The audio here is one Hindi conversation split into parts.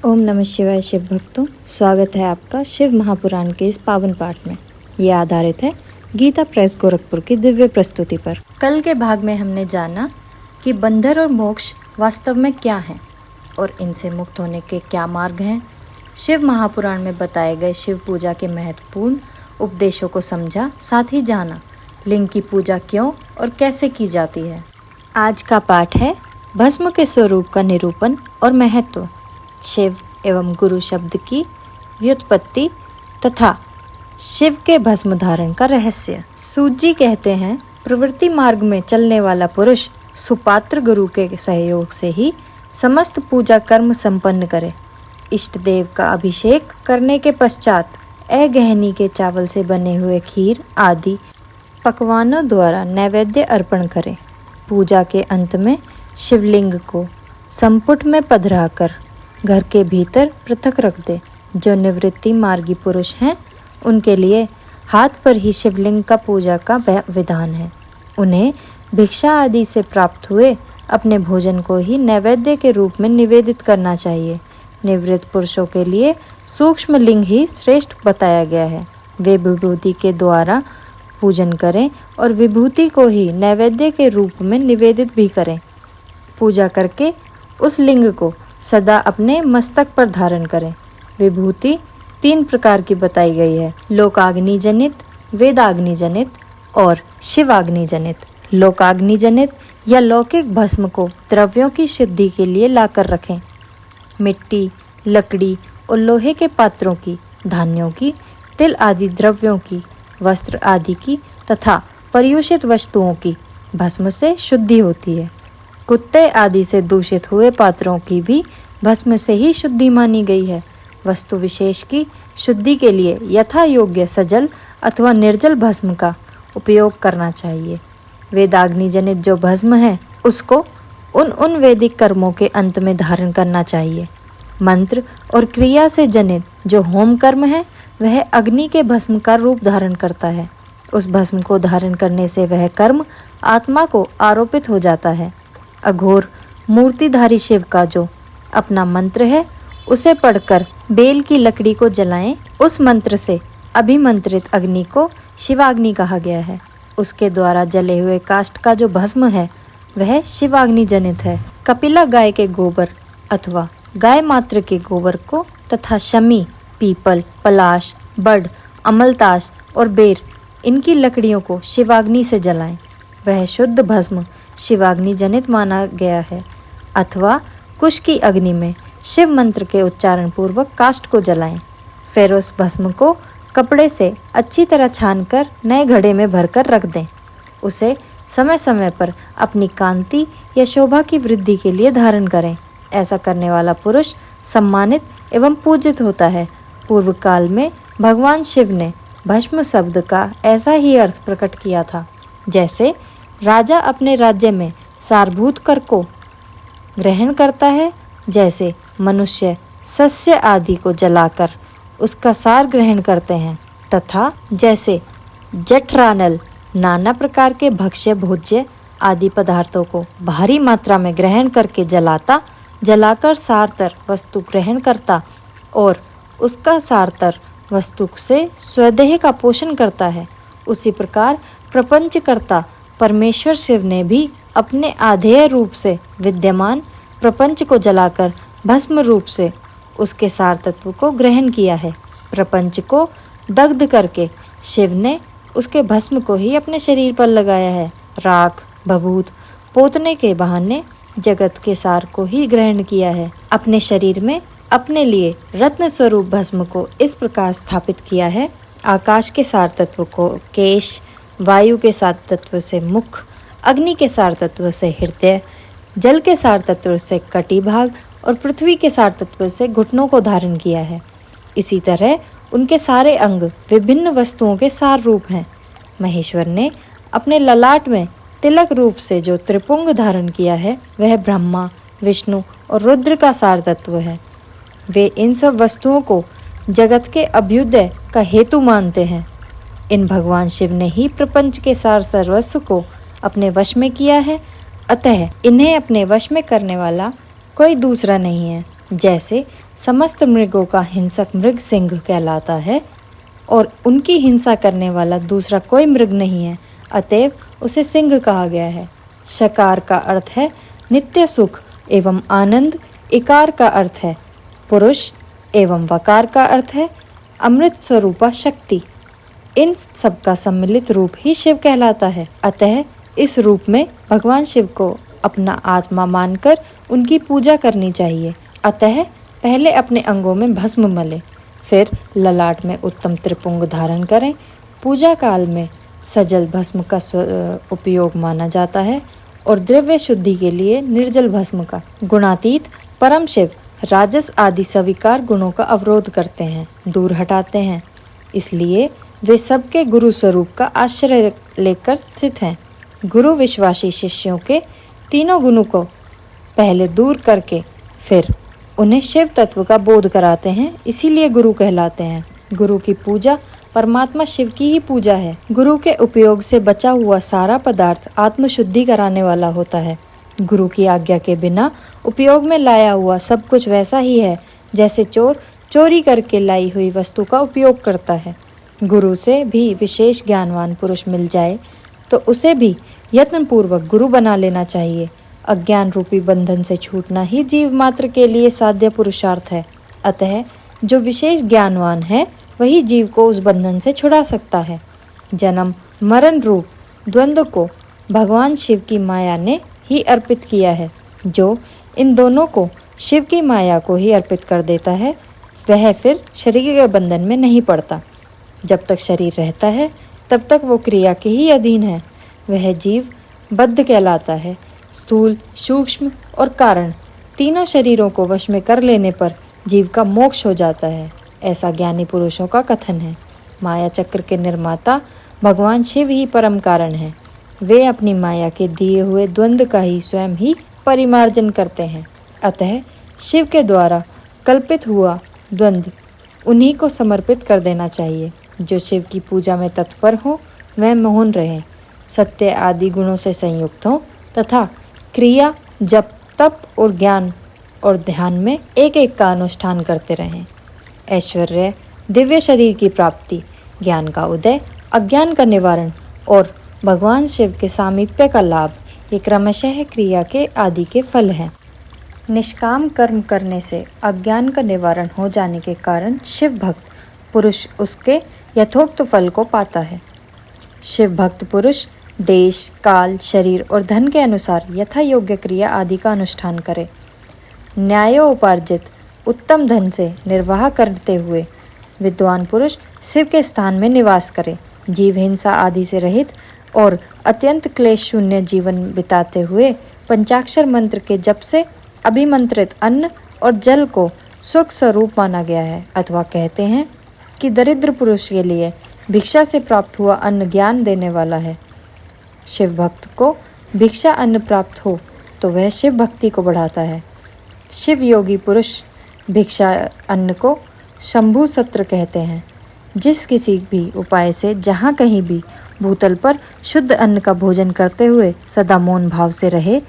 ओम नमः शिवाय। शिव भक्तों, स्वागत है आपका शिव महापुराण के इस पावन पाठ में। ये आधारित है गीता प्रेस गोरखपुर की दिव्य प्रस्तुति पर। कल के भाग में हमने जाना कि बंधन और मोक्ष वास्तव में क्या हैं और इनसे मुक्त होने के क्या मार्ग हैं। शिव महापुराण में बताए गए शिव पूजा के महत्वपूर्ण उपदेशों को समझा, साथ ही जाना लिंग की पूजा क्यों और कैसे की जाती है। आज का पाठ है भस्म के स्वरूप का निरूपण और महत्व, शिव एवं गुरु शब्द की व्युत्पत्ति तथा शिव के भस्म धारण का रहस्य। सूत जी कहते हैं, प्रवृत्ति मार्ग में चलने वाला पुरुष सुपात्र गुरु के सहयोग से ही समस्त पूजा कर्म संपन्न करे। इष्ट देव का अभिषेक करने के पश्चात अगहनी के चावल से बने हुए खीर आदि पकवानों द्वारा नैवेद्य अर्पण करे। पूजा के अंत में शिवलिंग को संपुट में पधराकर घर के भीतर पृथक रख दे। जो निवृत्ति मार्गी पुरुष हैं, उनके लिए हाथ पर ही शिवलिंग का पूजा का विधान है। उन्हें भिक्षा आदि से प्राप्त हुए अपने भोजन को ही नैवेद्य के रूप में निवेदित करना चाहिए। निवृत्त पुरुषों के लिए सूक्ष्म लिंग ही श्रेष्ठ बताया गया है। वे विभूति के द्वारा पूजन करें और विभूति को ही नैवेद्य के रूप में निवेदित भी करें। पूजा करके उस लिंग को सदा अपने मस्तक पर धारण करें। विभूति 3 प्रकार की बताई गई है: लोकाग्नि जनित, वेदाग्नि जनित और शिवाग्नि जनित। लोकाग्नि जनित या लौकिक भस्म को द्रव्यों की शुद्धि के लिए लाकर रखें। मिट्टी, लकड़ी और लोहे के पात्रों की, धान्यों की, तिल आदि द्रव्यों की, वस्त्र आदि की तथा पर्युषित वस्तुओं की भस्म से शुद्धि होती है। कुत्ते आदि से दूषित हुए पात्रों की भी भस्म से ही शुद्धि मानी गई है। वस्तु विशेष की शुद्धि के लिए यथा योग्य सजल अथवा निर्जल भस्म का उपयोग करना चाहिए। वेदाग्नि जनित जो भस्म है, उसको उन वैदिक कर्मों के अंत में धारण करना चाहिए। मंत्र और क्रिया से जनित जो होम कर्म है, वह अग्नि के भस्म का रूप धारण करता है। उस भस्म को धारण करने से वह कर्म आत्मा को आरोपित हो जाता है। अघोर मूर्तिधारी शिव का जो अपना मंत्र है, उसे पढ़कर बेल की लकड़ी को जलाएं। उस मंत्र से अभिमंत्रित अग्नि को शिवाग्नि कहा गया है। उसके द्वारा जले हुए काष्ठ का जो भस्म है, वह शिवाग्नि जनित है। कपिला गाय के गोबर अथवा गाय मात्र के गोबर को तथा शमी, पीपल, पलाश, बड़, अमलतास और बेर, इनकी लकड़ियों को शिवाग्नि से जलाएं। वह शुद्ध भस्म शिवाग्नि जनित माना गया है। अथवा कुश की अग्नि में शिव मंत्र के उच्चारण पूर्वक काष्ठ को जलाएं। फिर उस भस्म को कपड़े से अच्छी तरह छानकर नए घड़े में भरकर रख दें। उसे समय समय पर अपनी कांति या शोभा की वृद्धि के लिए धारण करें। ऐसा करने वाला पुरुष सम्मानित एवं पूजित होता है। पूर्व काल में भगवान शिव ने भस्म शब्द का ऐसा ही अर्थ प्रकट किया था। जैसे राजा अपने राज्य में सारभूत कर को ग्रहण करता है, जैसे मनुष्य सस्य आदि को जलाकर उसका सार ग्रहण करते हैं, तथा जैसे जठरानल नाना प्रकार के भक्ष्य भोज्य आदि पदार्थों को भारी मात्रा में ग्रहण करके जलाकर सारतर वस्तु ग्रहण करता और उसका सारतर वस्तु से स्वदेह का पोषण करता है, उसी प्रकार प्रपंचकर्ता परमेश्वर शिव ने भी अपने आधेय रूप से विद्यमान प्रपंच को जलाकर भस्म रूप से उसके सार तत्व को ग्रहण किया है। प्रपंच को दग्ध करके शिव ने उसके भस्म को ही अपने शरीर पर लगाया है। राख, भभूत पोतने के बहाने जगत के सार को ही ग्रहण किया है। अपने शरीर में अपने लिए रत्न स्वरूप भस्म को इस प्रकार स्थापित किया है। आकाश के सार तत्व को केश, वायु के सार तत्व से मुख, अग्नि के सार तत्व से हृदय, जल के सार तत्व से कटिभाग और पृथ्वी के सार तत्व से घुटनों को धारण किया है। इसी तरह उनके सारे अंग विभिन्न वस्तुओं के सार रूप हैं। महेश्वर ने अपने ललाट में तिलक रूप से जो त्रिपुंग धारण किया है, वह ब्रह्मा, विष्णु और रुद्र का सार तत्व है। वे इन सब वस्तुओं को जगत के अभ्युदय का हेतु मानते हैं। इन भगवान शिव ने ही प्रपंच के सार सर्वस्व को अपने वश में किया है, अतः इन्हें अपने वश में करने वाला कोई दूसरा नहीं है। जैसे समस्त मृगों का हिंसक मृग सिंह कहलाता है और उनकी हिंसा करने वाला दूसरा कोई मृग नहीं है, अतएव उसे सिंह कहा गया है। शकार का अर्थ है नित्य सुख एवं आनंद, इकार का अर्थ है पुरुष एवं वकार का अर्थ है अमृत स्वरूपा शक्ति। इन सब का सम्मिलित रूप ही शिव कहलाता है। अतः इस रूप में भगवान शिव को अपना आत्मा मानकर उनकी पूजा करनी चाहिए। अतः पहले अपने अंगों में भस्म मलें, फिर ललाट में उत्तम त्रिपुंग धारण करें। पूजा काल में सजल भस्म का उपयोग माना जाता है और द्रव्य शुद्धि के लिए निर्जल भस्म का। गुणातीत परम शिव राजस आदि स्वीकार गुणों का अवरोध करते हैं, दूर हटाते हैं, इसलिए वे सबके गुरु स्वरूप का आश्रय लेकर स्थित हैं। गुरु विश्वासी शिष्यों के तीनों गुणों को पहले दूर करके फिर उन्हें शिव तत्व का बोध कराते हैं, इसीलिए गुरु कहलाते हैं। गुरु की पूजा परमात्मा शिव की ही पूजा है। गुरु के उपयोग से बचा हुआ सारा पदार्थ आत्मशुद्धि कराने वाला होता है। गुरु की आज्ञा के बिना उपयोग में लाया हुआ सब कुछ वैसा ही है जैसे चोर चोरी करके लाई हुई वस्तु का उपयोग करता है। गुरु से भी विशेष ज्ञानवान पुरुष मिल जाए तो उसे भी यत्नपूर्वक गुरु बना लेना चाहिए। अज्ञान रूपी बंधन से छूटना ही जीव मात्र के लिए साध्य पुरुषार्थ है। अतः जो विशेष ज्ञानवान है वही जीव को उस बंधन से छुड़ा सकता है। जन्म मरण रूप द्वंद्व को भगवान शिव की माया ने ही अर्पित किया है। जो इन दोनों को शिव की माया को ही अर्पित कर देता है वह फिर शरीर के बंधन में नहीं पड़ता। जब तक शरीर रहता है तब तक वो क्रिया के ही अधीन है। वह जीव बद्ध कहलाता है। स्थूल, सूक्ष्म और कारण तीनों शरीरों को वश में कर लेने पर जीव का मोक्ष हो जाता है, ऐसा ज्ञानी पुरुषों का कथन है। माया चक्र के निर्माता भगवान शिव ही परम कारण है। वे अपनी माया के दिए हुए द्वंद्व का ही स्वयं ही परिमार्जन करते हैं। अतः शिव के द्वारा कल्पित हुआ द्वंद्व उन्हीं को समर्पित कर देना चाहिए। जो शिव की पूजा में तत्पर हो वह मौन रहें, सत्य आदि गुणों से संयुक्त हों तथा क्रिया, जप, तप और ज्ञान और ध्यान में एक एक का अनुष्ठान करते रहें। ऐश्वर्य, दिव्य शरीर की प्राप्ति, ज्ञान का उदय, अज्ञान का निवारण और भगवान शिव के सामीप्य का लाभ, ये क्रमशः क्रिया के आदि के फल हैं। निष्काम कर्म करने से अज्ञान का निवारण हो जाने के कारण शिव भक्त पुरुष उसके यथोक्त फल को पाता है। शिव भक्त पुरुष देश, काल, शरीर और धन के अनुसार यथा योग्य क्रिया आदि का अनुष्ठान करे। न्यायोपार्जित उत्तम धन से निर्वाह करते हुए विद्वान पुरुष शिव के स्थान में निवास करे। जीव हिंसा आदि से रहित और अत्यंत क्लेश शून्य जीवन बिताते हुए पंचाक्षर मंत्र के जप से अभिमंत्रित अन्न और जल को सुख स्वरूप माना गया है। अथवा कहते हैं कि दरिद्र पुरुष के लिए भिक्षा से प्राप्त हुआ अन्न ज्ञान देने वाला है। शिव भक्त को भिक्षा अन्न प्राप्त हो तो वह शिव भक्ति को बढ़ाता है। शिव योगी पुरुष भिक्षा अन्न को शंभु सत्र कहते हैं। जिस किसी भी उपाय से जहाँ कहीं भी भूतल पर शुद्ध अन्न का भोजन करते हुए सदा मौन भाव से रहे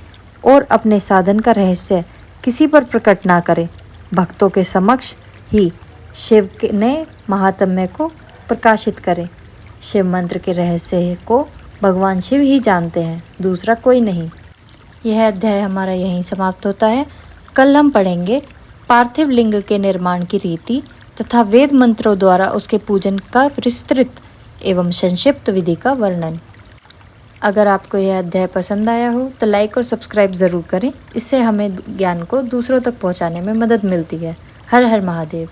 और अपने साधन का रहस्य किसी पर प्रकट ना करे, भक्तों के समक्ष ही शिव ने महात्म्य को प्रकाशित करे। शिव मंत्र के रहस्य को भगवान शिव ही जानते हैं, दूसरा कोई नहीं। यह अध्याय हमारा यहीं समाप्त होता है। कल हम पढ़ेंगे पार्थिव लिंग के निर्माण की रीति तथा वेद मंत्रों द्वारा उसके पूजन का विस्तृत एवं संक्षिप्त विधि का वर्णन। अगर आपको यह अध्याय पसंद आया हो तो लाइक और सब्सक्राइब ज़रूर करें। इससे हमें ज्ञान को दूसरों तक पहुंचाने में मदद मिलती है। हर हर महादेव।